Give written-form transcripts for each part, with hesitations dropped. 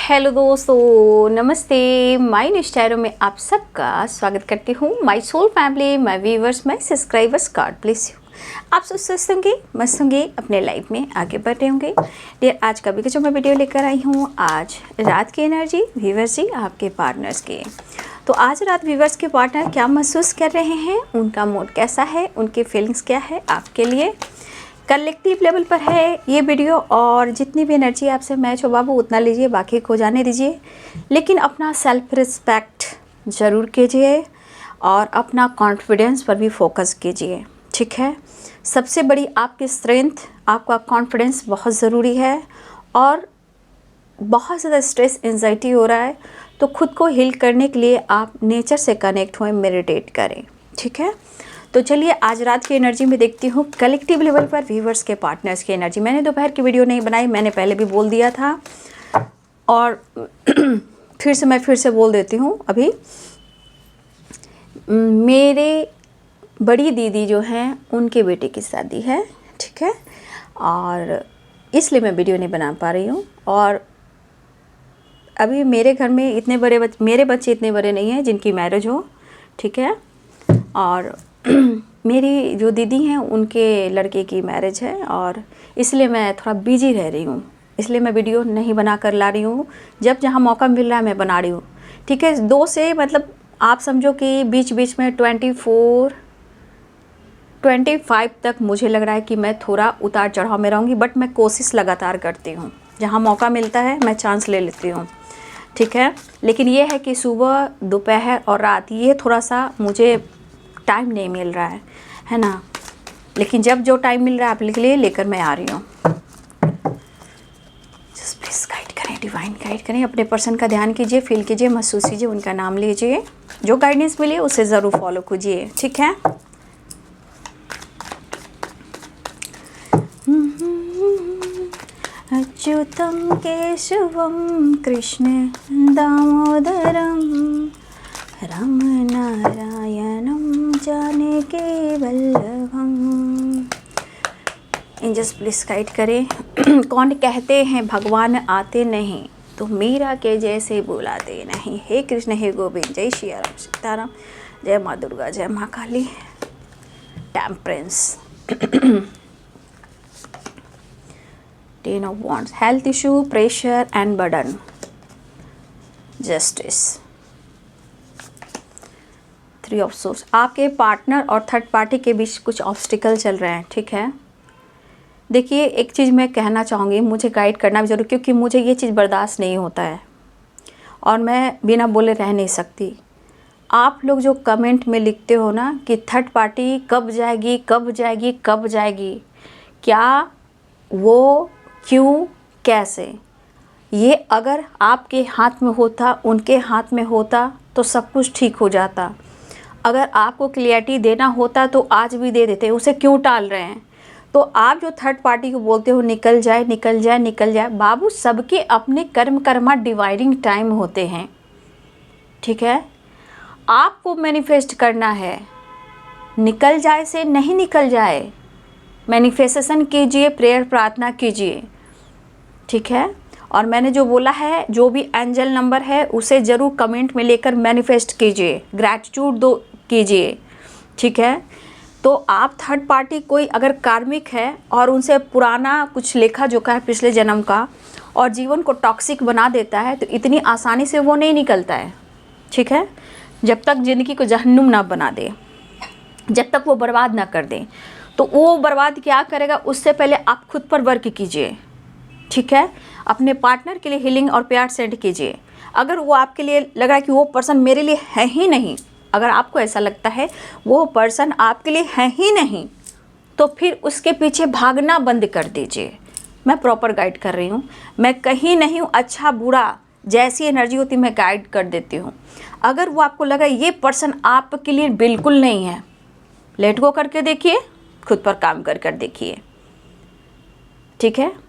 Hello दोस्तों, नमस्ते। My निष्ठारों में आप सबका स्वागत करती हूँ। My soul family, my viewers, my subscribers, God bless you. आप सब स्वस्थ होंगे, मस्त होंगे, अपने लाइफ में आगे बढ़ रहे होंगे। डियर, आज का भी जो मैं वीडियो लेकर आई हूँ, आज रात की एनर्जी व्यूवर्स जी आपके पार्टनर्स के। तो आज रात व्यूवर्स के पार्टनर क्या महसूस कर रहे हैं, उनका मूड कैसा है, उनकी फीलिंग्स क्या है आपके लिए, कलेक्टिव लेवल पर है ये वीडियो। और जितनी भी एनर्जी आपसे मैच हो बाबू उतना लीजिए, बाकी को जाने दीजिए। लेकिन अपना सेल्फ रिस्पेक्ट ज़रूर कीजिए और अपना कॉन्फिडेंस पर भी फोकस कीजिए, ठीक है। सबसे बड़ी आपकी स्ट्रेंथ, आपका कॉन्फिडेंस बहुत ज़रूरी है। और बहुत ज़्यादा स्ट्रेस एंजाइटी हो रहा है तो खुद को हील करने के लिए आप नेचर से कनेक्ट हुए, मेडिटेट करें, ठीक है। तो चलिए आज रात की एनर्जी में देखती हूँ कलेक्टिव लेवल पर व्यूवर्स के पार्टनर्स की एनर्जी। मैंने दोपहर की वीडियो नहीं बनाई, मैंने पहले भी बोल दिया था और फिर से बोल देती हूँ। अभी मेरे बड़ी दीदी जो हैं उनके बेटे की शादी है, ठीक है, और इसलिए मैं वीडियो नहीं बना पा रही हूँ। और अभी मेरे घर में इतने बड़े मेरे बच्चे इतने बड़े नहीं हैं जिनकी मैरिज हो, ठीक है। और मेरी जो दीदी हैं उनके लड़के की मैरिज है और इसलिए मैं थोड़ा बिजी रह रही हूँ, इसलिए मैं वीडियो नहीं बना कर ला रही हूँ। जब जहाँ मौका मिल रहा है मैं बना रही हूँ, ठीक है। 2 से मतलब आप समझो कि बीच बीच में 24-25 तक मुझे लग रहा है कि मैं थोड़ा उतार चढ़ाव में रहूँगी, बट मैं कोशिश लगातार करती हूँ। जहाँ मौका मिलता है मैं चांस ले लेती हूँ, ठीक है। लेकिन ये है कि सुबह, दोपहर और रात ये थोड़ा सा मुझे टाइम नहीं मिल रहा है ना। लेकिन जब जो टाइम मिल रहा है आप लिख लिए लेकर मैं आ रही हूँ। जस्ट प्लीज़ गाइड करें, डिवाइन गाइड करें। अपने पर्सन का ध्यान कीजिए, फील कीजिए, महसूस कीजिए, उनका नाम लीजिए। जो गाइडेंस मिले उसे ज़रूर फॉलो कीजिए, ठीक है। Achyutam Keshavam Krishna Damodaram Ram Narayanam Janaki Vallabham. Angels please guide करें। कौन कहते हैं भगवान आते नहीं तो मीरा के जैसे बुलाते नहीं। हे कृष्ण, हे गोविंद, जय श्री राम, सीताराम, जय माँ दुर्गा, जय माँ Kali. Temperance, 10 of wands, health issue, pressure and burden, justice, 3 of swords। आपके पार्टनर और थर्ड पार्टी के बीच कुछ ऑब्स्टिकल चल रहे हैं, ठीक है। देखिए एक चीज़ मैं कहना चाहूँगी, मुझे गाइड करना भी जरूर, क्योंकि मुझे ये चीज़ बर्दाश्त नहीं होता है और मैं बिना बोले रह नहीं सकती। आप लोग जो कमेंट में लिखते हो ना कि थर्ड पार्टी कब जाएगी, कब जाएगी, कब जाएगी, क्या, वो, क्यों, कैसे, ये अगर आपके हाथ में होता, उनके हाथ में होता तो सब कुछ ठीक हो जाता। अगर आपको क्लियरिटी देना होता तो आज भी दे देते, उसे क्यों टाल रहे हैं। तो आप जो थर्ड पार्टी को बोलते हो निकल जाए, निकल जाए, निकल जाए, बाबू सबके अपने कर्मा डिवाइडिंग टाइम होते हैं, ठीक है। आपको मैनिफेस्ट करना है, निकल जाए से नहीं निकल जाए। मैनिफेस्टेशन कीजिए, प्रेयर प्रार्थना कीजिए, ठीक है। और मैंने जो बोला है, जो भी एंजल नंबर है उसे ज़रूर कमेंट में लेकर मैनिफेस्ट कीजिए, ग्रैटिट्यूड दो कीजिए, ठीक है। तो आप थर्ड पार्टी कोई अगर कार्मिक है और उनसे पुराना कुछ लेखा जोखा है पिछले जन्म का और जीवन को टॉक्सिक बना देता है तो इतनी आसानी से वो नहीं निकलता है, ठीक है। जब तक ज़िंदगी को जहन्नुम ना बना दे, जब तक वो बर्बाद ना कर दे, तो वो बर्बाद क्या करेगा, उससे पहले आप खुद पर वर्क कीजिए, ठीक है। अपने पार्टनर के लिए हीलिंग और प्यार सेंड कीजिए। अगर वो आपके लिए लग रहा है कि वो पर्सन मेरे लिए है ही नहीं, अगर आपको ऐसा लगता है वो पर्सन आपके लिए है ही नहीं, तो फिर उसके पीछे भागना बंद कर दीजिए। मैं प्रॉपर गाइड कर रही हूँ, मैं कहीं नहीं हूँ, अच्छा बुरा जैसी एनर्जी होती मैं गाइड कर देती हूँ। अगर वो आपको लगा ये पर्सन आपके लिए बिल्कुल नहीं है, लेट गो करके देखिए, खुद पर काम कर देखिए, ठीक है।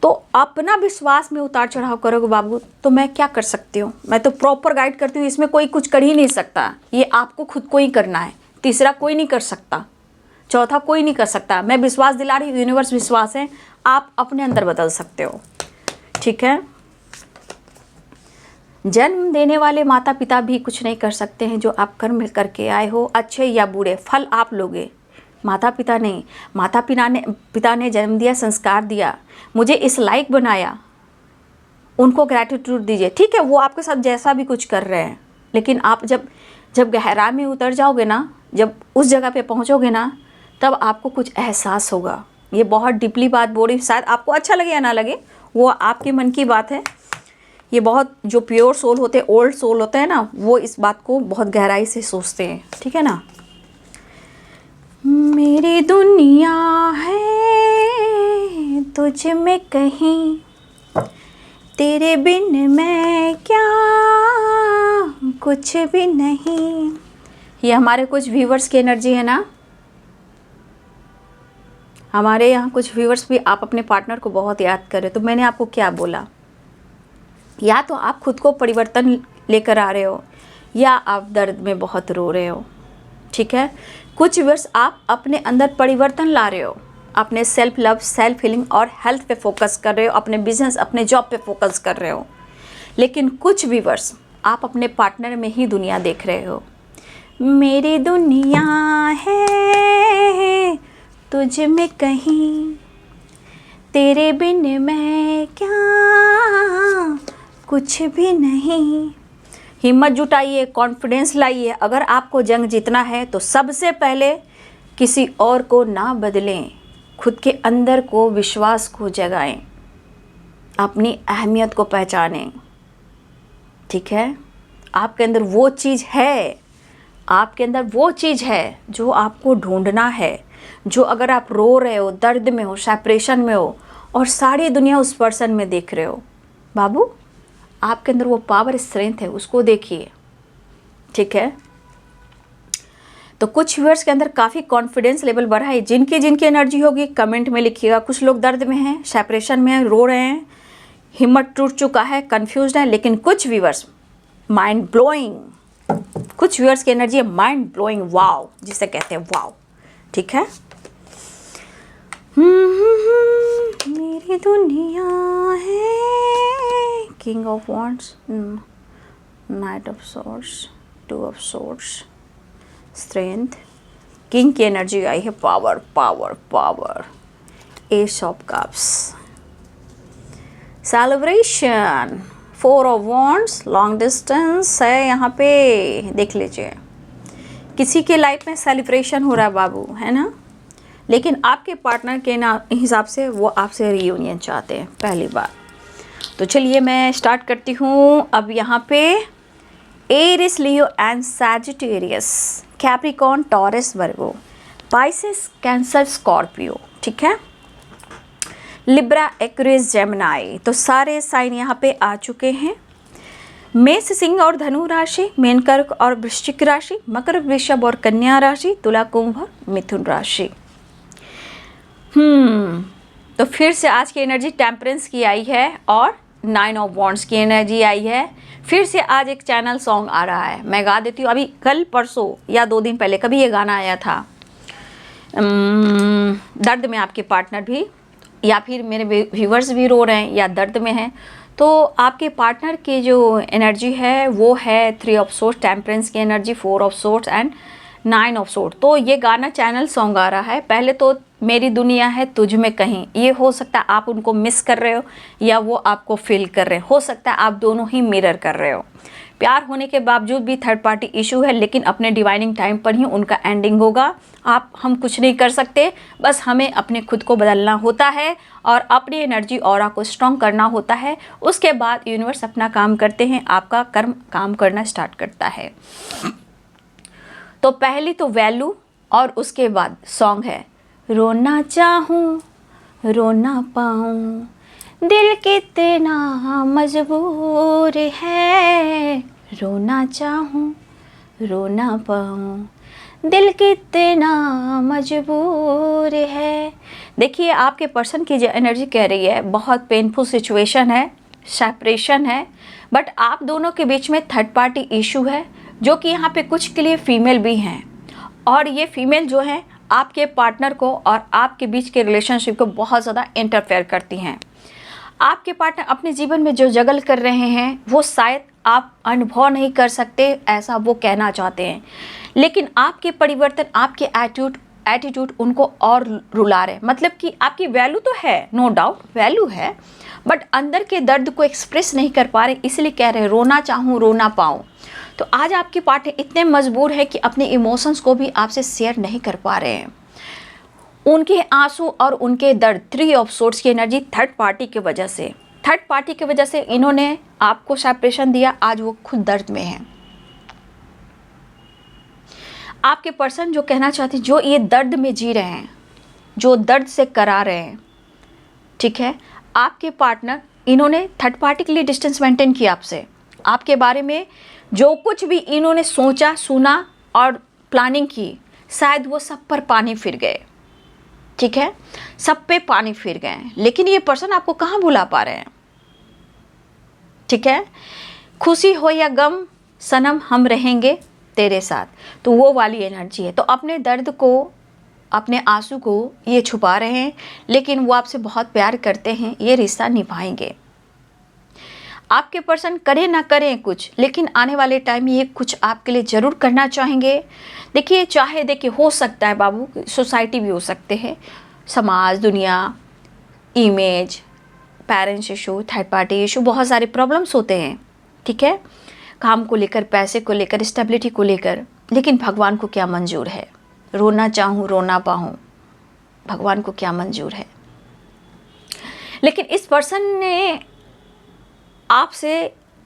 तो अपना विश्वास में उतार चढ़ाव करोगे बाबू तो मैं क्या कर सकती हूँ। मैं तो प्रॉपर गाइड करती हूँ, इसमें कोई कुछ कर ही नहीं सकता। ये आपको खुद को ही करना है, तीसरा कोई नहीं कर सकता, चौथा कोई नहीं कर सकता। मैं विश्वास दिला रही हूँ, यूनिवर्स विश्वास है, आप अपने अंदर बदल सकते हो, ठीक है। जन्म देने वाले माता पिता भी कुछ नहीं कर सकते हैं। जो आप कर्म करके आए हो, अच्छे या बुरे, फल आप लोगे, माता पिता नहीं। माता पिता ने जन्म दिया, संस्कार दिया, मुझे इस लायक बनाया, उनको ग्रैटिट्यूड दीजिए। ठीक है, वो आपके साथ जैसा भी कुछ कर रहे हैं, लेकिन आप जब गहराई में उतर जाओगे ना, जब उस जगह पे पहुंचोगे ना, तब आपको कुछ एहसास होगा। ये बहुत डीपली बात बोल रही, शायद आपको अच्छा लगे या ना लगे, वो आपके मन की बात है। ये बहुत जो प्योर सोल होते हैं, ओल्ड सोल होते हैं ना, वो इस बात को बहुत गहराई से सोचते हैं। ठीक है ना। मेरी दुनिया है तुझ में कहीं, तेरे बिन मैं क्या कुछ भी नहीं। ये हमारे कुछ व्यूवर्स की एनर्जी है ना। हमारे यहाँ कुछ व्यूवर्स भी आप अपने पार्टनर को बहुत याद कर रहे हो। तो मैंने आपको क्या बोला, या तो आप खुद को परिवर्तन लेकर आ रहे हो, या आप दर्द में बहुत रो रहे हो। ठीक है, कुछ व्यूअर्स आप अपने अंदर परिवर्तन ला रहे हो, अपने सेल्फ लव, सेल्फ हीलिंग और हेल्थ पे फोकस कर रहे हो, अपने बिजनेस, अपने जॉब पे फोकस कर रहे हो। लेकिन कुछ व्यूअर्स आप अपने पार्टनर में ही दुनिया देख रहे हो। मेरी दुनिया है तुझ में कहीं, तेरे बिन मैं क्या कुछ भी नहीं। हिम्मत जुटाइए, कॉन्फिडेंस लाइए। अगर आपको जंग जीतना है तो सबसे पहले किसी और को ना बदलें, खुद के अंदर को, विश्वास को जगाएं, अपनी अहमियत को पहचानें। ठीक है, आपके अंदर वो चीज़ है, आपके अंदर वो चीज़ है जो आपको ढूंढना है। जो अगर आप रो रहे हो, दर्द में हो, सेपरेशन में हो और सारी दुनिया उस पर्सन में देख रहे हो, बाबू आपके अंदर वो पावर, स्ट्रेंथ है, उसको देखिए। ठीक है, तो कुछ व्यूअर्स के अंदर काफ़ी कॉन्फिडेंस लेवल बढ़ा है। जिनकी एनर्जी होगी कमेंट में लिखिएगा। कुछ लोग दर्द में हैं, सेपरेशन में हैं, रो रहे हैं, हिम्मत टूट चुका है, कंफ्यूज है। लेकिन कुछ व्यूअर्स माइंड ब्लोइंग, कुछ व्यूअर्स की एनर्जी है माइंड ब्लोइंग, वाव, जिसे कहते हैं वाव। ठीक है, मेरी दुनिया है, king of wands, night of swords, two of swords, strength, king की एनर्जी आई है, power power power, S of cups, celebration, four of wands, long distance है यहाँ पे, देख लीजिए। किसी के लाइफ में सेलिब्रेशन हो रहा है बाबू, है ना। लेकिन आपके पार्टनर के ना हिसाब से वो आपसे रियूनियन चाहते हैं पहली बार। तो चलिए मैं स्टार्ट करती हूँ। अब यहाँ पे Aries, Leo and Sagittarius, Capricorn, Taurus, Virgo, Pisces, Cancer, Scorpio. ठीक है, लिब्रा, एक्वेरियस, जेमिनी। तो सारे साइन यहाँ पे आ चुके हैं। मेष, सिंह और धनु राशि, मीन, कर्क और वृश्चिक राशि, मकर, वृषभ और कन्या राशि, तुला, कुंभ और मिथुन राशि। तो फिर से आज की एनर्जी टेम्परेंस की आई है और 9 ऑफ वॉन्ड्स की एनर्जी आई है। फिर से आज एक चैनल सॉन्ग आ रहा है, मैं गा देती हूँ। अभी कल परसों या 2 दिन पहले कभी ये गाना आया था, दर्द में आपके पार्टनर भी, या फिर मेरे व्यूवर्स भी रो रहे हैं या दर्द में हैं, तो आपके पार्टनर की जो एनर्जी है वो है 3 ऑफ सोर्ड्स, टेम्परेंस की energy, 4 of swords and 9 of sword. तो ये गाना चैनल सॉन्ग आ रहा है। पहले तो मेरी दुनिया है तुझ में कहीं, ये हो सकता है आप उनको मिस कर रहे हो या वो आपको फील कर रहे हो सकता है आप दोनों ही मिरर कर रहे हो। प्यार होने के बावजूद भी थर्ड पार्टी इशू है, लेकिन अपने डिवाइनिंग टाइम पर ही उनका एंडिंग होगा। हम कुछ नहीं कर सकते, बस हमें अपने खुद को बदलना होता है और अपनी एनर्जी ऑरा को स्ट्रॉन्ग करना होता है। उसके बाद यूनिवर्स अपना काम करते हैं, आपका कर्म काम करना स्टार्ट करता है। तो पहली तो वैल्यू और उसके बाद सॉन्ग है, रोना चाहूँ रो ना पाऊँ, दिल कितना मजबूर है, रोना चाहूँ रो ना पाऊँ, दिल कितना मजबूर है। देखिए आपके पर्सन की जो एनर्जी कह रही है बहुत पेनफुल सिचुएशन है, सेपरेशन है, बट आप दोनों के बीच में थर्ड पार्टी इशू है, जो कि यहाँ पे कुछ के लिए फीमेल भी हैं, और ये फीमेल जो है आपके पार्टनर को और आपके बीच के रिलेशनशिप को बहुत ज़्यादा इंटरफेयर करती हैं। आपके पार्टनर अपने जीवन में जो जगल कर रहे हैं वो शायद आप अनुभव नहीं कर सकते, ऐसा वो कहना चाहते हैं। लेकिन आपके परिवर्तन, आपके एटीट्यूड उनको और रुला रहे हैं। मतलब कि आपकी वैल्यू तो है, नो डाउट वैल्यू है, बट अंदर के दर्द को एक्सप्रेस नहीं कर पा रहे, इसलिए कह रहे हैं रोना चाहूँ रोना पाऊँ। तो आज आपके पार्टनर इतने मजबूर है कि अपने इमोशंस को भी आपसे शेयर नहीं कर पा रहे हैं। उनके आंसू और उनके दर्द, 3 ऑफ सोर्ड्स की एनर्जी थर्ड पार्टी की वजह से इन्होंने आपको सेपरेशन दिया, आज वो खुद दर्द में है। आपके पर्सन जो कहना चाहते हैं, जो ये दर्द में जी रहे हैं, जो दर्द से करा रहे हैं, ठीक है, आपके पार्टनर इन्होंने थर्ड पार्टी के लिए डिस्टेंस मेंटेन किया आपसे। आपके बारे में जो कुछ भी इन्होंने सोचा, सुना और प्लानिंग की, शायद वो सब पर पानी फिर गए। ठीक है, सब पे पानी फिर गए। लेकिन ये पर्सन आपको कहाँ भुला पा रहे हैं। ठीक है, खुशी हो या गम सनम हम रहेंगे तेरे साथ, तो वो वाली एनर्जी है। तो अपने दर्द को, अपने आंसू को ये छुपा रहे हैं, लेकिन वो आपसे बहुत प्यार करते हैं, ये रिश्ता निभाएंगे। आपके पर्सन करें ना करें कुछ, लेकिन आने वाले टाइम में ये कुछ आपके लिए ज़रूर करना चाहेंगे। देखिए हो सकता है बाबू, सोसाइटी भी हो सकते हैं, समाज, दुनिया, image, parents issue, third party issue, बहुत सारे प्रॉब्लम्स होते हैं। ठीक है, काम को लेकर, पैसे को लेकर, स्टेबिलिटी को लेकर। लेकिन भगवान को क्या मंजूर है, रोना चाहूँ रोना पाऊँ, भगवान को क्या मंजूर है। लेकिन इस पर्सन ने आपसे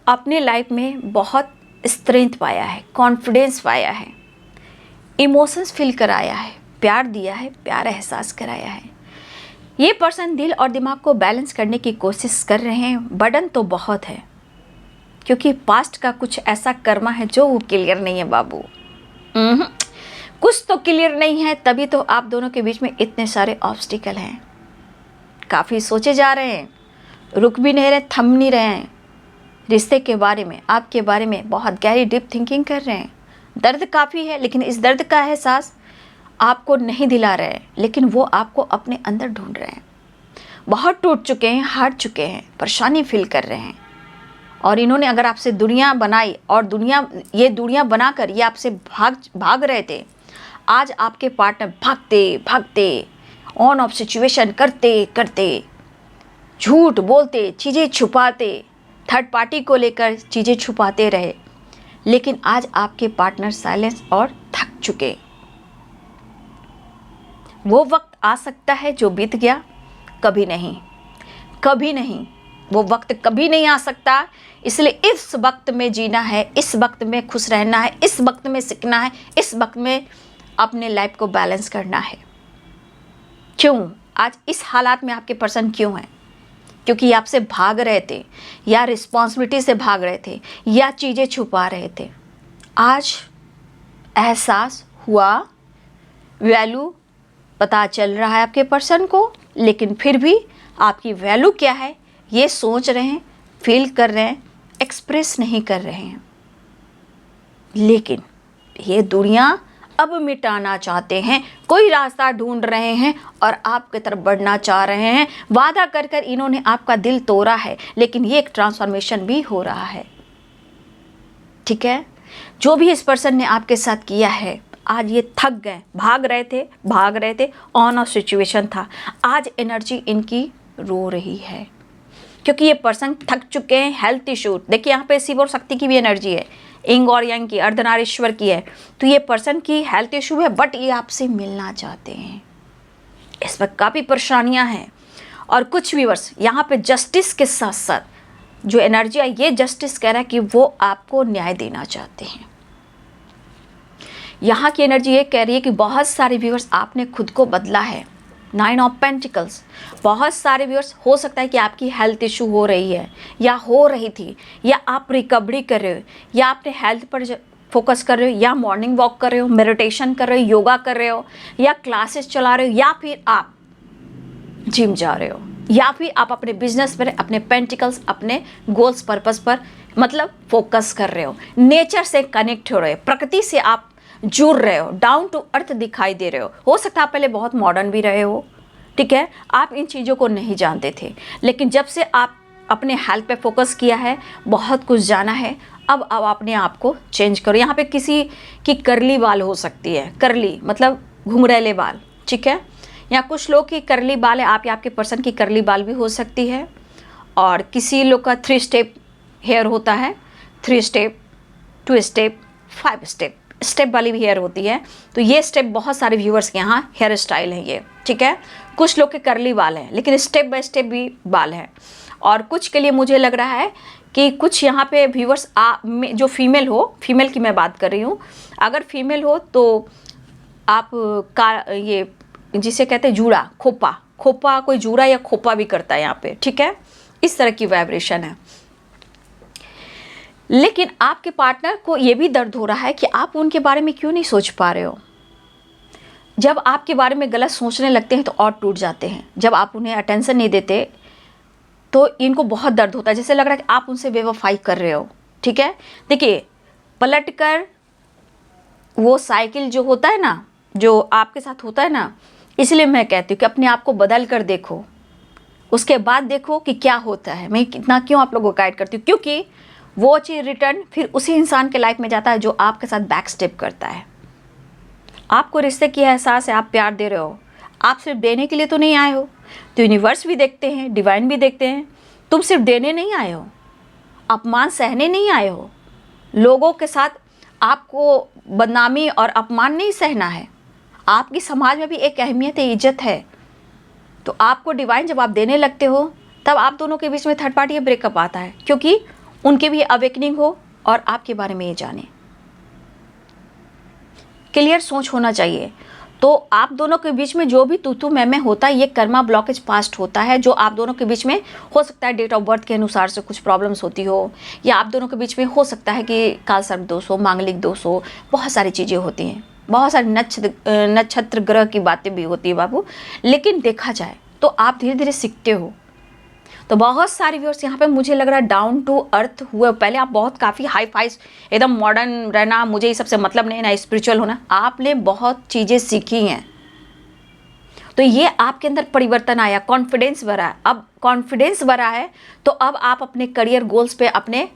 अपने लाइफ में बहुत स्ट्रेंथ पाया है, कॉन्फिडेंस पाया है, इमोशंस फील कराया है, प्यार दिया है, प्यार एहसास कराया है। ये पर्सन दिल और दिमाग को बैलेंस करने की कोशिश कर रहे हैं। बर्डन तो बहुत है, क्योंकि पास्ट का कुछ ऐसा कर्मा है जो वो क्लियर नहीं है बाबू। कुछ तो क्लियर नहीं है, तभी तो आप दोनों के बीच में इतने सारे ऑब्स्टिकल हैं। काफ़ी सोचे जा रहे हैं, रुक भी नहीं रहे, थम नहीं रहे हैं। रिश्ते के बारे में, आपके बारे में बहुत गहरी डीप थिंकिंग कर रहे हैं। दर्द काफ़ी है, लेकिन इस दर्द का एहसास आपको नहीं दिला रहे हैं, लेकिन वो आपको अपने अंदर ढूंढ रहे हैं। बहुत टूट चुके हैं, हार चुके हैं, परेशानी फील कर रहे हैं। और इन्होंने अगर आपसे दुनिया बनाई और ये दुनिया बनाकर ये आपसे भाग रहे थे, आज आपके पार्टनर भागते ऑन ऑफ सिचुएशन करते झूठ बोलते, चीज़ें छुपाते, थर्ड पार्टी को लेकर चीज़ें छुपाते रहे। लेकिन आज आपके पार्टनर साइलेंस और थक चुके। वो वक्त आ सकता है जो बीत गया, कभी नहीं, वो वक्त कभी नहीं आ सकता। इसलिए इस वक्त में जीना है, इस वक्त में खुश रहना है, इस वक्त में सीखना है, इस वक्त में अपने लाइफ को बैलेंस करना है। क्यों आज इस हालात में आपके पर्सन क्यों हैं? क्योंकि ये आपसे भाग रहे थे, या रिस्पॉन्सिबिलिटी से भाग रहे थे, या चीज़ें छुपा रहे थे। आज एहसास हुआ, वैल्यू पता चल रहा है आपके पर्सन को, लेकिन फिर भी आपकी वैल्यू क्या है ये सोच रहे हैं, फील कर रहे हैं, एक्सप्रेस नहीं कर रहे हैं। लेकिन ये दुनिया अब मिटाना चाहते हैं, कोई रास्ता ढूंढ रहे हैं और आपकी तरफ बढ़ना चाह रहे हैं। वादा कर कर इन्होंने आपका दिल तोड़ा है, लेकिन ये एक ट्रांसफॉर्मेशन भी हो रहा है। ठीक है, जो भी इस पर्सन ने आपके साथ किया है, आज ये थक गए, भाग रहे थे, ऑन ऑफ सिचुएशन था। आज एनर्जी इनकी रो रही है, क्योंकि ये पर्सन थक चुके हैं। हेल्थ इशू, देखिए यहाँ पे शिव और शक्ति की भी एनर्जी है, इंग और यंग की, अर्धनारीश्वर की है। तो ये पर्सन की हेल्थ इशू है, बट ये आपसे मिलना चाहते हैं। इस वक्त काफ़ी परेशानियां हैं। और कुछ व्यूअर्स यहाँ पे जस्टिस के साथ साथ जो एनर्जी है, ये जस्टिस कह रहा है कि वो आपको न्याय देना चाहते हैं। यहाँ की एनर्जी ये कह रही है कि बहुत सारे व्यूअर्स आपने खुद को बदला है। 9 ऑफ पेंटिकल्स, बहुत सारे व्यूअर्स हो सकता है कि आपकी हेल्थ इशू हो रही है, या हो रही थी, या आप रिकवरी कर रहे हो, या अपने हेल्थ पर फोकस कर रहे हो, या मॉर्निंग वॉक कर रहे हो, मेडिटेशन कर रहे हो, योगा कर रहे हो, या क्लासेस चला रहे हो, या फिर आप जिम जा रहे हो, या फिर आप अपने बिजनेस पर, अपने पेंटिकल्स, अपने गोल्स पर्पस पर मतलब फोकस कर रहे हो। नेचर से कनेक्ट हो रहे हो, प्रकृति से आप जुड़ रहे हो, डाउन टू अर्थ दिखाई दे रहे हो सकता है आप पहले बहुत मॉडर्न भी रहे हो। ठीक है, आप इन चीज़ों को नहीं जानते थे, लेकिन जब से आप अपने हेल्थ पे फोकस किया है, बहुत कुछ जाना है, अब अपने आप को चेंज करो। यहाँ पे किसी की करली बाल हो सकती है, करली मतलब घुंघरैले बाल, ठीक है। या कुछ लोग की करली बाल है, आप या आपके पर्सन की करली बाल भी हो सकती है। और किसी लोग का 3 स्टेप हेयर होता है, 3 स्टेप, 2 स्टेप, 5 स्टेप, स्टेप वाली भी हेयर होती है। तो ये स्टेप बहुत सारे व्यूअर्स के यहाँ हेयर स्टाइल है ये, ठीक है। कुछ लोग के करली बाल हैं, लेकिन स्टेप बाय स्टेप भी बाल है। और कुछ के लिए मुझे लग रहा है कि कुछ यहाँ पे व्यूअर्स जो फीमेल हो, फीमेल की मैं बात कर रही हूँ, अगर फीमेल हो तो आप का ये जिसे कहते हैं जूड़ा, खोपा, खोपा कोई जूड़ा या खोपा भी करता है यहाँ पे, ठीक है। इस तरह की वाइब्रेशन है। लेकिन आपके पार्टनर को ये भी दर्द हो रहा है कि आप उनके बारे में क्यों नहीं सोच पा रहे हो। जब आपके बारे में गलत सोचने लगते हैं तो और टूट जाते हैं। जब आप उन्हें अटेंशन नहीं देते तो इनको बहुत दर्द होता है, जैसे लग रहा है कि आप उनसे बेवफाई कर रहे हो, ठीक है। देखिए, पलट कर वो साइकिल जो होता है ना, जो आपके साथ होता है ना, इसलिए मैं कहती हूँ कि अपने आप को बदल कर देखो, उसके बाद देखो कि क्या होता है। मैं कितना क्यों आप लोगों को गाइड करती हूँ, क्योंकि वो चीज़ रिटर्न फिर उसी इंसान के लाइफ में जाता है जो आपके साथ बैक स्टेप करता है। आपको रिश्ते की एहसास है, आप प्यार दे रहे हो, आप सिर्फ देने के लिए तो नहीं आए हो। तो यूनिवर्स भी देखते हैं, डिवाइन भी देखते हैं, तुम सिर्फ देने नहीं आए हो, अपमान सहने नहीं आए हो। लोगों के साथ आपको बदनामी और अपमान नहीं सहना है। आपकी समाज में भी एक अहमियत है, इज्जत है। तो आपको डिवाइन जब आप देने लगते हो, तब आप दोनों के बीच में थर्ड पार्टी ब्रेकअप आता है, क्योंकि उनके भी अवेकनिंग हो और आपके बारे में ये जाने। क्लियर सोच होना चाहिए। तो आप दोनों के बीच में जो भी तू मैं होता है, ये कर्मा ब्लॉकेज पास्ट होता है, जो आप दोनों के बीच में हो सकता है डेट ऑफ बर्थ के अनुसार से कुछ प्रॉब्लम्स होती हो, या आप दोनों के बीच में हो सकता है कि काल सर्प दोष हो, मांगलिक दोष हो, बहुत सारी चीज़ें होती हैं, बहुत सारी नक्षत्र ग्रह की बातें भी होती है बाबू। लेकिन देखा जाए तो आप धीरे धीरे सीखते हो। तो बहुत सारे व्यूअर्स यहाँ पे मुझे लग रहा है डाउन टू अर्थ हुए। पहले आप बहुत काफ़ी हाई फाई एकदम मॉडर्न रहना, मुझे ये सबसे मतलब नहीं ना स्पिरिचुअल होना, आपने बहुत चीज़ें सीखी हैं। तो ये आपके अंदर परिवर्तन आया, कॉन्फिडेंस बढ़ा है। अब कॉन्फिडेंस बढ़ा है तो अब आप अपने करियर गोल्स पे, अपने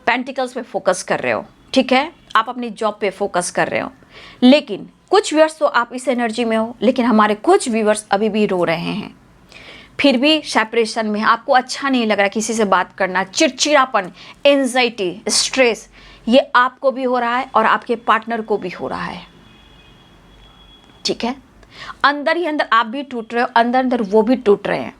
पेंटिकल्स पे फोकस कर रहे हो, ठीक है। आप अपनी जॉब पे फोकस कर रहे हो। लेकिन कुछ व्यूअर्स तो आप इस एनर्जी में हो, लेकिन हमारे कुछ व्यूअर्स अभी भी रो रहे हैं, फिर भी सेपरेशन में। आपको अच्छा नहीं लग रहा किसी से बात करना, चिड़चिड़ापन, एंजाइटी, स्ट्रेस, ये आपको भी हो रहा है और आपके पार्टनर को भी हो रहा है, ठीक है। अंदर ही अंदर आप भी टूट रहे हो, अंदर अंदर वो भी टूट रहे हैं।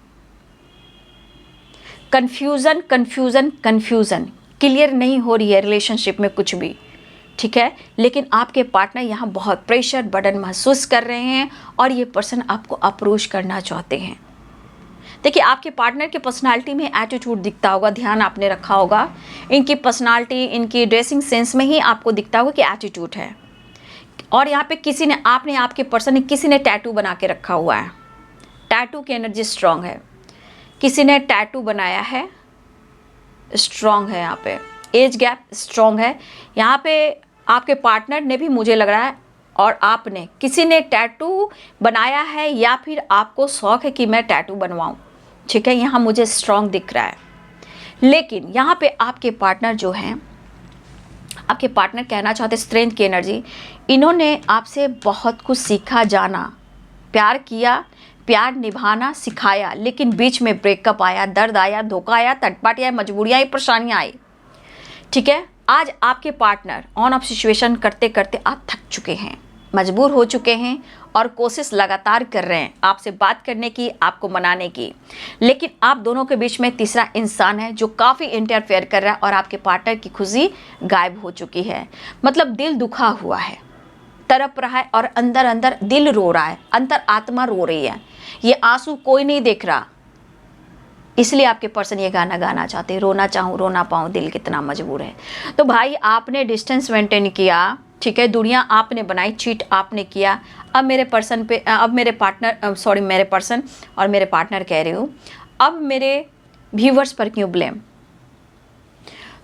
कंफ्यूजन कंफ्यूजन कंफ्यूजन, क्लियर नहीं हो रही है रिलेशनशिप में कुछ भी, ठीक है। लेकिन आपके पार्टनर यहाँ बहुत प्रेशर बर्डन महसूस कर रहे हैं और ये पर्सन आपको अप्रोच करना चाहते हैं। देखिए, आपके पार्टनर की पर्सनालिटी में एटीट्यूड दिखता होगा, ध्यान आपने रखा होगा। इनकी पर्सनालिटी, इनकी ड्रेसिंग सेंस में ही आपको दिखता होगा कि एटीट्यूड है। और यहाँ पे किसी ने, आपने, आपके पर्सन ने, किसी ने टैटू बना के रखा हुआ है। टैटू की एनर्जी स्ट्रांग है, किसी ने टैटू बनाया है, स्ट्रांग है। यहाँ पे एज गैप स्ट्रांग है। यहाँ पे आपके पार्टनर ने भी, मुझे लग रहा है, और आपने, किसी ने टैटू बनाया है या फिर आपको शौक है कि मैं टैटू बनवाऊं, ठीक है। यहाँ मुझे स्ट्रांग दिख रहा है। लेकिन यहाँ पे आपके पार्टनर जो हैं, आपके पार्टनर कहना चाहते स्ट्रेंथ की एनर्जी, इन्होंने आपसे बहुत कुछ सीखा, जाना, प्यार किया, प्यार निभाना सिखाया, लेकिन बीच में ब्रेकअप आया, दर्द आया, धोखा आया, तटपाटी आया, मजबूरियाँ आई, परेशानियाँ आई, ठीक है। आज आपके पार्टनर ऑन ऑफ सिचुएशन करते करते आप थक चुके हैं, मजबूर हो चुके हैं और कोशिश लगातार कर रहे हैं आपसे बात करने की, आपको मनाने की। लेकिन आप दोनों के बीच में तीसरा इंसान है जो काफ़ी इंटरफेयर कर रहा है और आपके पार्टनर की खुशी गायब हो चुकी है। मतलब दिल दुखा हुआ है, तड़प रहा है और अंदर अंदर दिल रो रहा है, अंतर आत्मा रो रही है। ये आंसू कोई नहीं देख रहा, इसलिए आपके पर्सन ये गाना गाना चाहते हैं, रोना चाहूँ रो ना पाऊँ, दिल कितना मजबूर है। तो भाई, आपने डिस्टेंस मेंटेन किया, ठीक है, दुनिया आपने बनाई, चीट आपने किया। अब मेरे पर्सन पे, अब मेरे पार्टनर, सॉरी, मेरे पर्सन और मेरे पार्टनर कह रही हूँ, अब मेरे व्यूवर्स पर क्यों ब्लेम।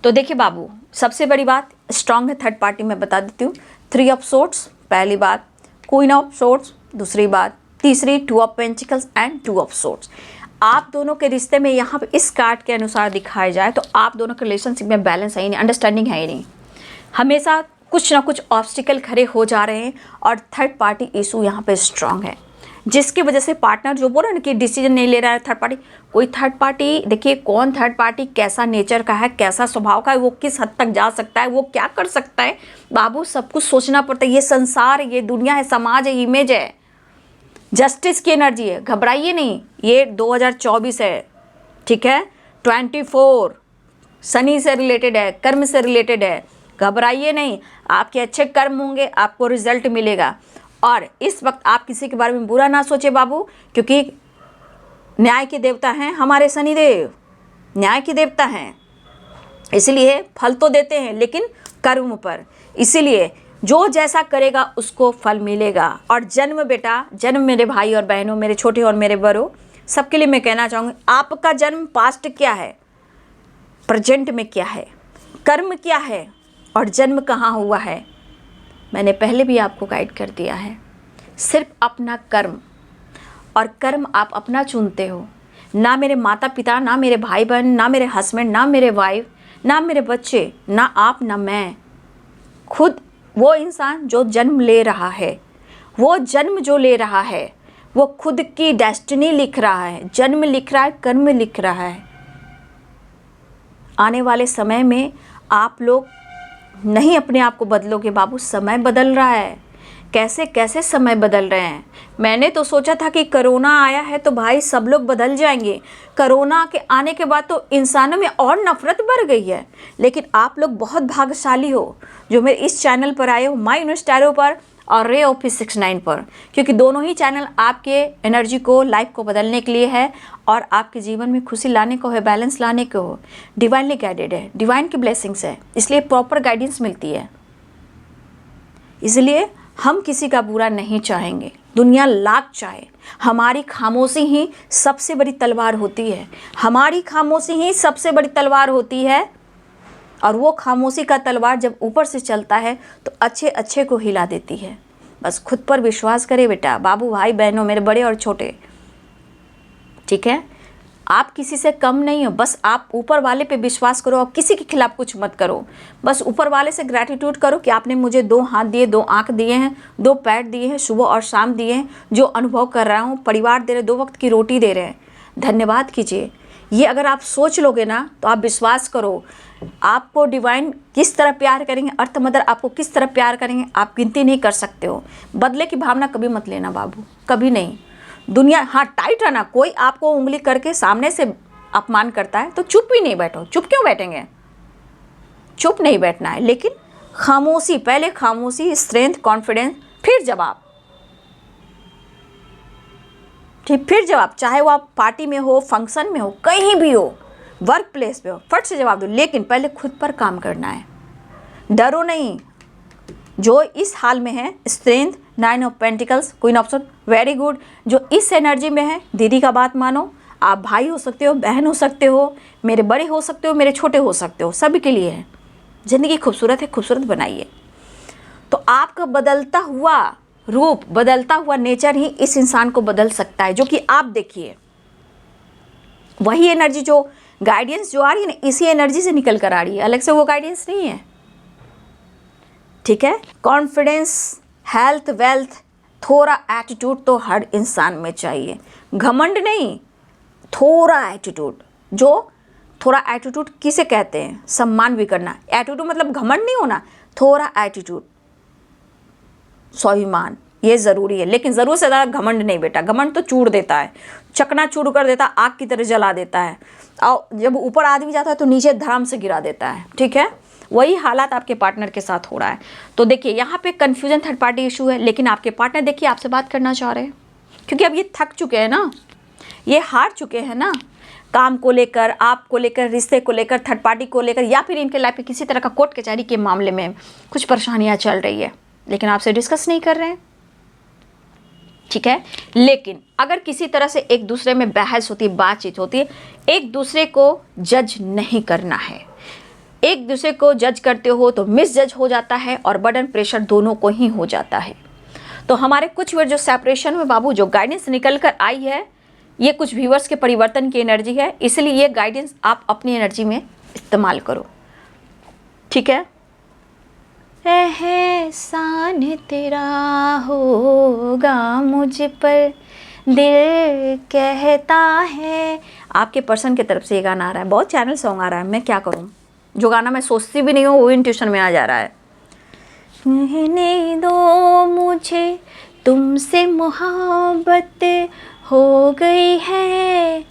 तो देखिए बाबू, सबसे बड़ी बात स्ट्रांग है थर्ड पार्टी, मैं बता देती हूँ। 3 ऑफ सोर्ड्स पहली बात, क्वीन ऑफ सोर्ड्स दूसरी बात, तीसरी 2 of pentacles and 2 of swords. आप दोनों के रिश्ते में यहाँ पे इस कार्ड के अनुसार दिखाया जाए तो आप दोनों के रिलेशनशिप में बैलेंस है ही नहीं, अंडरस्टैंडिंग है ही नहीं। हमेशा कुछ ना कुछ ऑब्स्टिकल खड़े हो जा रहे हैं और थर्ड पार्टी इशू यहाँ पे स्ट्रांग है, जिसकी वजह से पार्टनर जो बोल रहे हैं ना कि डिसीजन नहीं ले रहा है थर्ड पार्टी, कोई थर्ड पार्टी, देखिए कौन थर्ड पार्टी कैसा नेचर का है, कैसा स्वभाव का है, वो किस हद तक जा सकता है, वो क्या कर सकता है, बाबू सब कुछ सोचना पड़ता है। ये संसार है, ये दुनिया है, समाज है, इमेज है, जस्टिस की एनर्जी है, घबराइए नहीं। ये 2024 है, ठीक है, 24 शनि से रिलेटेड है, कर्म से रिलेटेड है, घबराइए नहीं। आपके अच्छे कर्म होंगे, आपको रिजल्ट मिलेगा। और इस वक्त आप किसी के बारे में बुरा ना सोचे बाबू, क्योंकि न्याय के देवता हैं हमारे शनिदेव, न्याय के देवता हैं, इसलिए फल तो देते हैं लेकिन कर्म पर, इसीलिए जो जैसा करेगा उसको फल मिलेगा। और जन्म बेटा, जन्म मेरे भाई और बहनों, मेरे छोटे और मेरे बड़ों, सबके लिए मैं कहना चाहूँगी, आपका जन्म पास्ट क्या है, प्रेजेंट में क्या है, कर्म क्या है और जन्म कहाँ हुआ है, मैंने पहले भी आपको गाइड कर दिया है। सिर्फ अपना कर्म, और कर्म आप अपना चुनते हो, ना मेरे माता पिता, ना मेरे भाई बहन, ना मेरे हस्बैंड, ना मेरे वाइफ, ना मेरे बच्चे, ना आप, ना मैं, खुद वो इंसान जो जन्म ले रहा है, वो जन्म जो ले रहा है वो खुद की डेस्टिनी लिख रहा है, जन्म लिख रहा है, कर्म लिख रहा है। आने वाले समय में आप लोग नहीं अपने आप को बदलोगे बाबू, समय बदल रहा है। कैसे कैसे समय बदल रहे हैं। मैंने तो सोचा था कि कोरोना आया है तो भाई सब लोग बदल जाएंगे, कोरोना के आने के बाद तो इंसानों में और नफरत बढ़ गई है। लेकिन आप लोग बहुत भाग्यशाली हो जो मेरे इस चैनल पर आए हो, माय यूनिवर्स टैरो पर और रे ऑफिस 69 पर, क्योंकि दोनों ही चैनल आपके एनर्जी को, लाइफ को बदलने के लिए है और आपके जीवन में खुशी लाने को है, बैलेंस लाने को हो। डिवाइनली गाइडेड है, डिवाइन की ब्लेसिंग्स है, इसलिए प्रॉपर गाइडेंस मिलती है। इसलिए हम किसी का बुरा नहीं चाहेंगे, दुनिया लाख चाहे, हमारी खामोशी ही सबसे बड़ी तलवार होती है, हमारी खामोशी ही सबसे बड़ी तलवार होती है। और वो खामोशी का तलवार जब ऊपर से चलता है तो अच्छे अच्छे को हिला देती है। बस खुद पर विश्वास करें बेटा, बाबू, भाई बहनों, मेरे बड़े और छोटे, ठीक है। आप किसी से कम नहीं हो, बस आप ऊपर वाले पे विश्वास करो और किसी के खिलाफ कुछ मत करो। बस ऊपर वाले से ग्रैटिट्यूड करो कि आपने मुझे 2 हाथ दिए, 2 आँख दिए हैं, 2 पैर दिए हैं, सुबह और शाम दिए हैं, जो अनुभव कर रहा हूँ, परिवार दे रहे, 2 वक्त की रोटी दे रहे हैं, धन्यवाद कीजिए। ये अगर आप सोच लोगे ना तो आप विश्वास करो, आपको डिवाइन किस तरह प्यार करेंगे, अर्थ मदर आपको किस तरह प्यार करेंगे, आप गिनती नहीं कर सकते हो। बदले की भावना कभी मत लेना बाबू, कभी नहीं। दुनिया हाँ टाइट है ना, कोई आपको उंगली करके सामने से अपमान करता है तो चुप ही नहीं बैठो। चुप क्यों बैठेंगे, चुप नहीं बैठना है, लेकिन खामोशी, पहले खामोशी, स्ट्रेंथ, कॉन्फिडेंस, फिर जवाब, ठीक, फिर जवाब। चाहे वो आप पार्टी में हो, फंक्शन में हो, कहीं भी हो, वर्क प्लेस पे हो, फट से जवाब दो, लेकिन पहले खुद पर काम करना है। डरो नहीं। जो इस हाल में है, strength, 9 of pentacles, queen of sword, very good. जो इस एनर्जी में है, दीदी का बात मानो, आप भाई हो सकते हो, बहन हो सकते हो, मेरे बड़े हो सकते हो, मेरे छोटे हो सकते हो, सभी के लिए है। ज़िंदगी खूबसूरत है, खूबसूरत बनाइए। तो आपका बदलता हुआ रूप, बदलता हुआ नेचर ही इस इंसान को बदल सकता है, जो कि आप देखिए वही एनर्जी, जो गाइडेंस जो आ रही है ना, इसी एनर्जी से निकल कर आ रही है, अलग से वो गाइडेंस नहीं है, ठीक है। कॉन्फिडेंस, हेल्थ, वेल्थ, थोड़ा एटीट्यूड तो हर इंसान में चाहिए, घमंड नहीं, थोड़ा एटीट्यूड। जो थोड़ा एटीट्यूड किसे कहते हैं, सम्मान भी करना। एटीट्यूड मतलब घमंड नहीं होना, थोड़ा एटीट्यूड, स्वाभिमान, ये ज़रूरी है। लेकिन ज़रूर से ज़्यादा घमंड नहीं बेटा, घमंड तो चूर देता है, चकनाचूर कर देता है, आग की तरह जला देता है, और जब ऊपर आदमी जाता है तो नीचे धड़ाम से गिरा देता है, ठीक है। वही हालात आपके पार्टनर के साथ हो रहा है। तो देखिए यहाँ पे कन्फ्यूजन, थर्ड पार्टी इशू है, लेकिन आपके पार्टनर देखिए आपसे बात करना चाह रहे हैं, क्योंकि अब ये थक चुके हैं ना, ये हार चुके हैं ना, काम को लेकर, आपको लेकर, रिश्ते को लेकर, थर्ड पार्टी को लेकर, या फिर इनके लाइफ में किसी तरह का कोर्ट कचहरी के मामले में कुछ परेशानियाँ चल रही है, लेकिन आपसे डिस्कस नहीं कर रहे हैं, ठीक है। लेकिन अगर किसी तरह से एक दूसरे में बहस होती है, बातचीत होती है, एक दूसरे को जज नहीं करना है। एक दूसरे को जज करते हो तो मिस जज हो जाता है और बर्डन, प्रेशर दोनों को ही हो जाता है। तो हमारे कुछ वर्ड जो सेपरेशन में बाबू जो गाइडेंस निकल कर आई है, ये कुछ व्यूअर्स के परिवर्तन की एनर्जी है, इसलिए ये गाइडेंस आप अपनी एनर्जी में इस्तेमाल करो, ठीक है। एहसान तेरा होगा मुझ पर दिल कहता है। आपके पर्सन की तरफ से ये गाना आ रहा है, बहुत चैनल सॉन्ग आ रहा है, मैं क्या करूं, जो गाना मैं सोचती भी नहीं हूँ वो इंट्यूशन में आ जा रहा है। कहने दो मुझे तुमसे मोहब्बत हो गई है,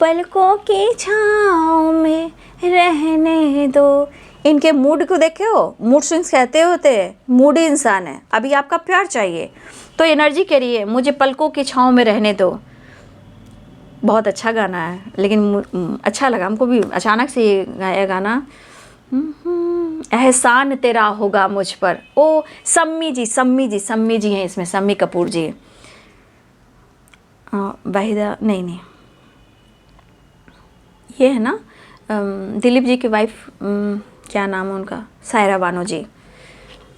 पलकों की छाँव में रहने दो। इनके मूड को देखे हो, मूड स्विंग्स कहते होते हैं, मूडी इंसान है। अभी आपका प्यार चाहिए तो एनर्जी कह रही है मुझे पलकों की छाँव में रहने दो। बहुत अच्छा गाना है, लेकिन अच्छा लगा हमको भी अचानक से ये गाया गाना। एहसान तेरा होगा मुझ पर। ओ सम्मी जी हैं इसमें, सम्मी कपूर जी। वाहिदा नहीं, ये है ना दिलीप जी की वाइफ, क्या नाम है उनका, सायरा बानो जी।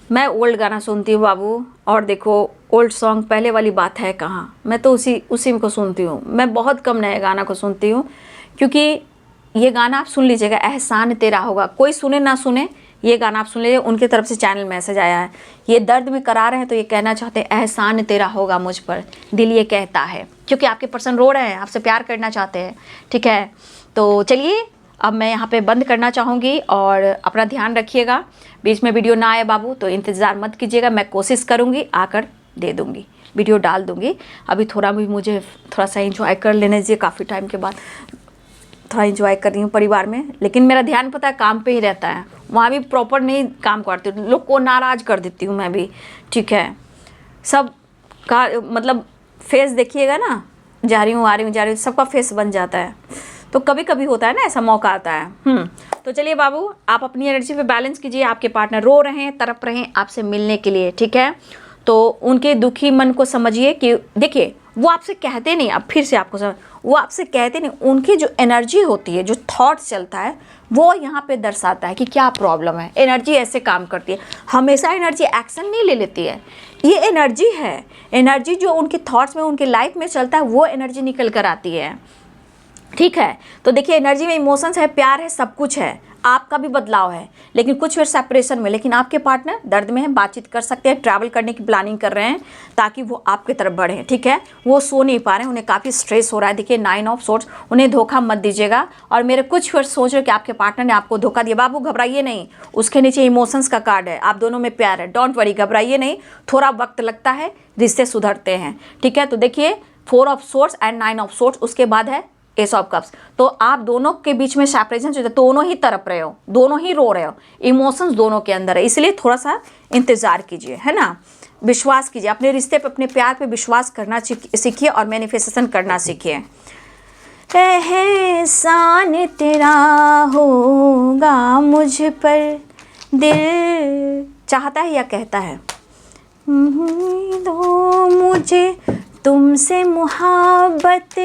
मैं ओल्ड गाना सुनती हूँ बाबू, और देखो ओल्ड सॉन्ग पहले वाली बात है कहाँ, मैं तो उसी को सुनती हूँ। मैं बहुत कम नए गाना को सुनती हूँ, क्योंकि ये गाना आप सुन लीजिएगा, एहसान तेरा होगा। कोई सुने ना सुने, ये गाना आप सुन लीजिए, उनकी तरफ से चैनल मैसेज आया है, ये दर्द में करार हैं तो ये कहना चाहते हैं एहसान तेरा होगा मुझ पर, दिल ये कहता है, क्योंकि आपके पर्सन रो रहे हैं, आपसे प्यार करना चाहते हैं, ठीक है। तो चलिए अब मैं यहाँ पे बंद करना चाहूँगी, और अपना ध्यान रखिएगा, बीच में वीडियो ना आए बाबू तो इंतज़ार मत कीजिएगा, मैं कोशिश करूँगी आकर दे दूँगी, वीडियो डाल दूँगी। अभी थोड़ा भी मुझे थोड़ा सा इंजॉय कर लेने दीजिए, काफ़ी टाइम के बाद थोड़ा इंजॉय कर रही हूँ परिवार में, लेकिन मेरा ध्यान पता है काम पे ही रहता है, वहाँ भी प्रॉपर नहीं काम करती हूँ, लोग को नाराज़ कर देती हूँ मैं भी, ठीक है। सब का मतलब फेस देखिएगा ना, जा रही हूँ सबका फेस बन जाता है, तो कभी कभी होता है ना, ऐसा मौका आता है। तो चलिए बाबू, आप अपनी एनर्जी पे बैलेंस कीजिए। आपके पार्टनर रो रहे हैं, तड़प रहे हैं आपसे मिलने के लिए, ठीक है। तो उनके दुखी मन को समझिए कि देखिए वो आपसे कहते नहीं, अब फिर से आपको समझ, वो आपसे कहते नहीं, उनकी जो एनर्जी होती है, जो थॉट्स चलता है, वो यहाँ पे दर्शाता है कि क्या प्रॉब्लम है। एनर्जी ऐसे काम करती है, हमेशा एनर्जी एक्शन नहीं ले लेती है, ये एनर्जी है, एनर्जी जो उनके थॉट्स में, उनके लाइफ में चलता है, वो एनर्जी निकल कर आती है, ठीक है। तो देखिए एनर्जी में इमोशंस है, प्यार है, सब कुछ है, आपका भी बदलाव है, लेकिन कुछ फिर सेपरेशन में, लेकिन आपके पार्टनर दर्द में है, बातचीत कर सकते हैं, ट्रैवल करने की प्लानिंग कर रहे हैं ताकि वो आपकी तरफ बढ़ें, ठीक है। वो सो नहीं पा रहे हैं, उन्हें काफ़ी स्ट्रेस हो रहा है। देखिए 9 ऑफ सोर्ट्स, उन्हें धोखा मत दीजिएगा। और मेरे कुछ फिर सोच रहे कि आपके पार्टनर ने आपको धोखा दिया, बाबू घबराइए नहीं, उसके नीचे इमोशंस का कार्ड है, आप दोनों में प्यार है, डोंट वरी, घबराइए नहीं, थोड़ा वक्त लगता है, रिश्ते सुधरते हैं, ठीक है। तो देखिए 4 of sorts and 9 of sorts, उसके बाद है एस ऑफ कप्स। तो आप दोनों के बीच में सेपरेशन, दोनों ही तड़प रहे हो, दोनों ही रो रहे हो, इमोशंस दोनों के अंदर है, इसलिए थोड़ा सा इंतजार कीजिए, है ना। विश्वास कीजिए अपने रिश्ते पे, अपने प्यार पे विश्वास करना सीखिए और मैनिफेस्टेशन करना सीखिए। एहसान तेरा होगा मुझ पर, दिल चाहता है या कहता है, दो मुझे तुमसे मोहब्बत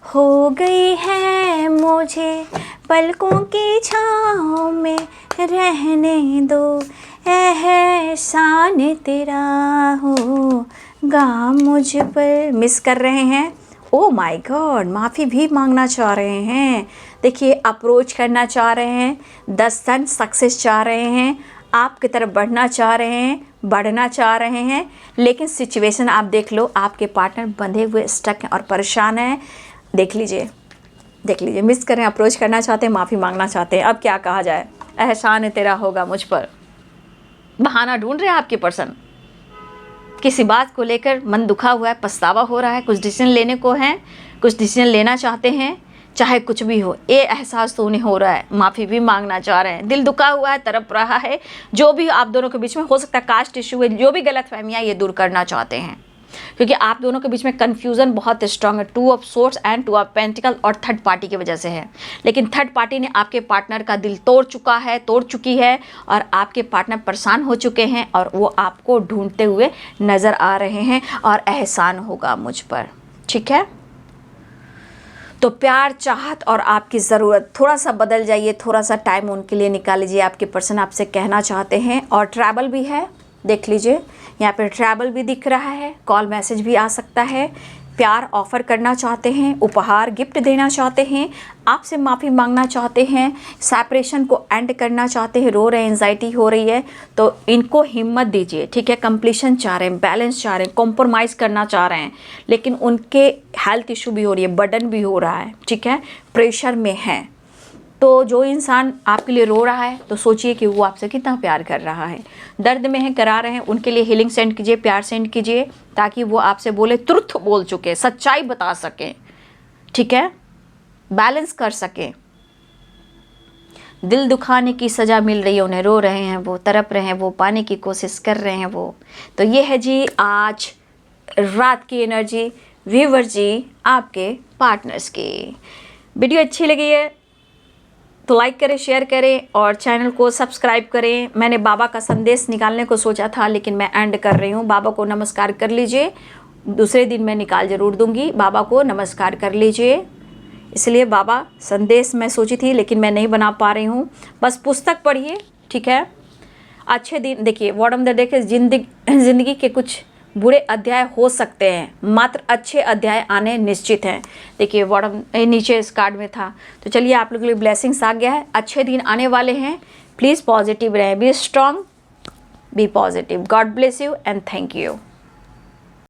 हो गई है, मुझे पलकों की छाँव में रहने दो, एहसान तेरा होगा मुझ पर। मिस कर रहे हैं, ओ माय गॉड, माफ़ी भी मांगना चाह रहे हैं, देखिए अप्रोच करना चाह रहे हैं, 10 टन सक्सेस चाह रहे हैं, आपकी तरफ बढ़ना चाह रहे हैं, बढ़ना चाह रहे हैं, लेकिन सिचुएशन आप देख लो, आपके पार्टनर बंधे हुए स्टक हैं और परेशान हैं। देख लीजिए, मिस करें, अप्रोच करना चाहते हैं, माफ़ी मांगना चाहते हैं, अब क्या कहा जाए। एहसान तेरा होगा मुझ पर, बहाना ढूंढ रहे हैं आपके पर्सन, किसी बात को लेकर मन दुखा हुआ है, पछतावा हो रहा है, कुछ डिसीजन लेने को है, कुछ डिसीजन लेना चाहते हैं, चाहे कुछ भी हो, ये एहसास तो उन्हें हो रहा है, माफ़ी भी मांगना चाह रहे हैं, दिल दुखा हुआ है, तड़प रहा है, जो भी आप दोनों के बीच में हो सकता है, कास्ट इशू है, जो भी गलतफहमियाँ ये दूर करना चाहते हैं, क्योंकि आप दोनों के बीच में कन्फ्यूज़न बहुत स्ट्रांग है, 2 of sorts and 2 of pentacle, और थर्ड पार्टी की वजह से है। लेकिन थर्ड पार्टी ने आपके पार्टनर का दिल तोड़ चुकी है, और आपके पार्टनर परेशान हो चुके हैं, और वो आपको ढूंढते हुए नज़र आ रहे हैं, और एहसान होगा मुझ पर, ठीक है। तो प्यार, चाहत और आपकी ज़रूरत थोड़ा सा बदल जाइए, थोड़ा सा टाइम उनके लिए निकाल लीजिए, आपके पर्सन आपसे कहना चाहते हैं। और ट्रैवल भी है, देख लीजिए यहाँ पे ट्रैवल भी दिख रहा है, कॉल मैसेज भी आ सकता है, प्यार ऑफ़र करना चाहते हैं, उपहार गिफ्ट देना चाहते हैं, आपसे माफ़ी मांगना चाहते हैं, सेपरेशन को एंड करना चाहते हैं, रो रहे हैं, एंजाइटी हो रही है, तो इनको हिम्मत दीजिए, ठीक है। कंप्लीशन चाह रहे हैं, बैलेंस चाह रहे हैं, कॉम्प्रोमाइज़ करना चाह रहे हैं, लेकिन उनके हेल्थ इशू भी हो रही है, बर्डन भी हो रहा है, ठीक है, प्रेशर में है। तो जो इंसान आपके लिए रो रहा है तो सोचिए कि वो आपसे कितना प्यार कर रहा है। दर्द में है, करा रहे हैं, उनके लिए हीलिंग सेंड कीजिए, प्यार सेंड कीजिए, ताकि वो आपसे बोले, ट्रुथ बोल चुके, सच्चाई बता सकें, ठीक है, बैलेंस कर सकें। दिल दुखाने की सज़ा मिल रही है उन्हें, रो रहे हैं वो, तड़प रहे हैं वो, पाने की कोशिश कर रहे हैं वो। तो ये है जी आज रात की एनर्जी व्यूअर जी आपके पार्टनर्स की। वीडियो अच्छी लगी है तो लाइक करें, शेयर करें और चैनल को सब्सक्राइब करें। मैंने बाबा का संदेश निकालने को सोचा था, लेकिन मैं एंड कर रही हूँ। बाबा को नमस्कार कर लीजिए, दूसरे दिन मैं निकाल ज़रूर दूँगी। बाबा को नमस्कार कर लीजिए। इसलिए बाबा संदेश मैं सोची थी, लेकिन मैं नहीं बना पा रही हूँ। बस पुस्तक पढ़िए, ठीक है। अच्छे दिन देखिए, बॉटम द डेक, जिंदगी के कुछ बुरे अध्याय हो सकते हैं, मात्र अच्छे अध्याय आने निश्चित हैं। देखिए बॉटम नीचे इस कार्ड में था। तो चलिए, आप लोगों के लिए ब्लेसिंग्स आ गया है, अच्छे दिन आने वाले हैं। प्लीज़ पॉजिटिव रहें, be strong, be positive. God bless you and thank you.